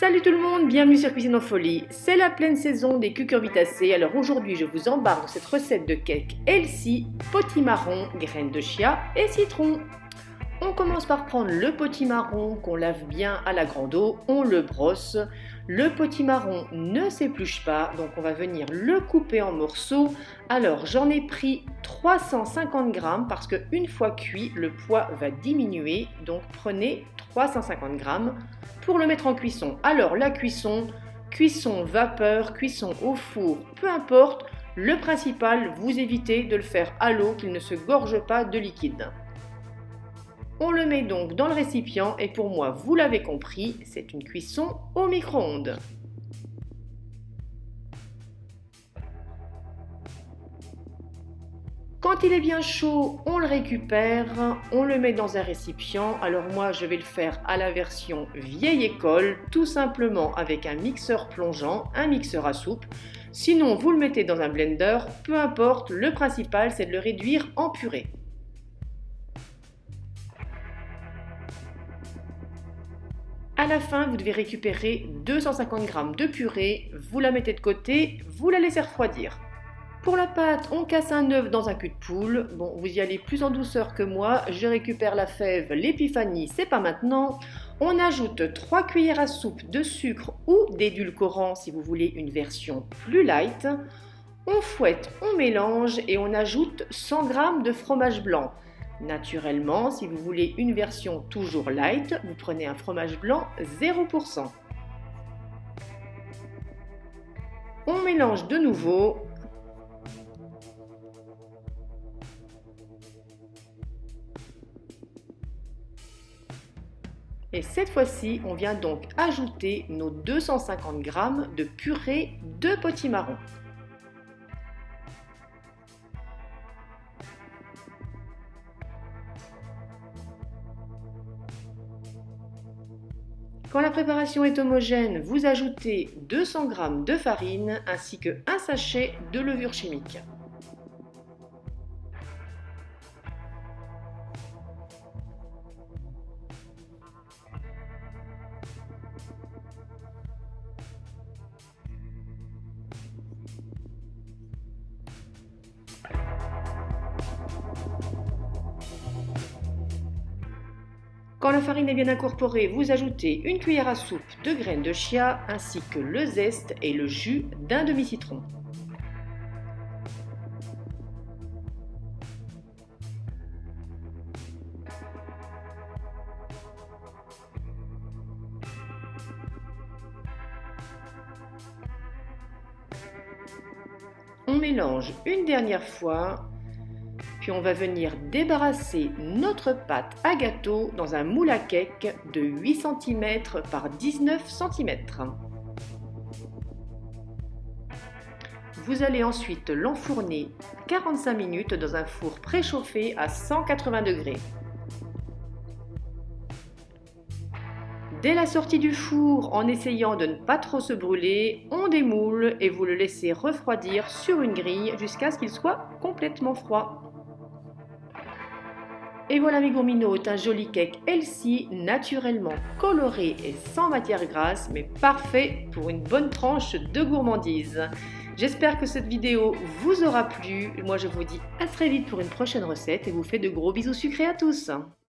Salut tout le monde, bienvenue sur Cuisine en Folie. C'est la pleine saison des cucurbitacées. Alors aujourd'hui, je vous embarque dans cette recette de cake healthy, potimarron, graines de chia et citron. On commence par prendre le potimarron qu'on lave bien à la grande eau, on le brosse. Le potimarron ne s'épluche pas, donc on va venir le couper en morceaux. Alors j'en ai pris 350 grammes parce qu'une fois cuit, le poids va diminuer, donc prenez 350 grammes pour le mettre en cuisson. Alors la cuisson vapeur, cuisson au four, peu importe, le principal, vous évitez de le faire à l'eau, qu'il ne se gorge pas de liquide. On le met donc dans le récipient et pour moi, vous l'avez compris, c'est une cuisson au micro-ondes. Quand il est bien chaud, on le récupère, on le met dans un récipient. Alors moi, je vais le faire à la version vieille école, tout simplement avec un mixeur plongeant, un mixeur à soupe. Sinon, vous le mettez dans un blender, peu importe, le principal, c'est de le réduire en purée. À la fin, vous devez récupérer 250 g de purée, vous la mettez de côté, vous la laissez refroidir. Pour la pâte, on casse un œuf dans un cul de poule. Bon, vous y allez plus en douceur que moi. Je récupère la fève, l'épiphanie, c'est pas maintenant. On ajoute 3 cuillères à soupe de sucre ou d'édulcorant si vous voulez une version plus light. On fouette, on mélange et on ajoute 100 g de fromage blanc. Naturellement, si vous voulez une version toujours light, vous prenez un fromage blanc 0%. On mélange de nouveau. Et cette fois-ci, on vient donc ajouter nos 250 g de purée de potimarron. Quand la préparation est homogène, vous ajoutez 200 g de farine ainsi que un sachet de levure chimique. Quand la farine est bien incorporée, vous ajoutez une cuillère à soupe de graines de chia ainsi que le zeste et le jus d'un demi-citron. On mélange une dernière fois. Puis on va venir débarrasser notre pâte à gâteau dans un moule à cake de 8 cm par 19 cm. Vous allez ensuite l'enfourner 45 minutes dans un four préchauffé à 180 degrés. Dès la sortie du four, en essayant de ne pas trop se brûler, on démoule et vous le laissez refroidir sur une grille jusqu'à ce qu'il soit complètement froid. Et voilà mes gourminotes, un joli cake healthy, naturellement coloré et sans matière grasse, mais parfait pour une bonne tranche de gourmandise. J'espère que cette vidéo vous aura plu. Moi je vous dis à très vite pour une prochaine recette et vous fais de gros bisous sucrés à tous.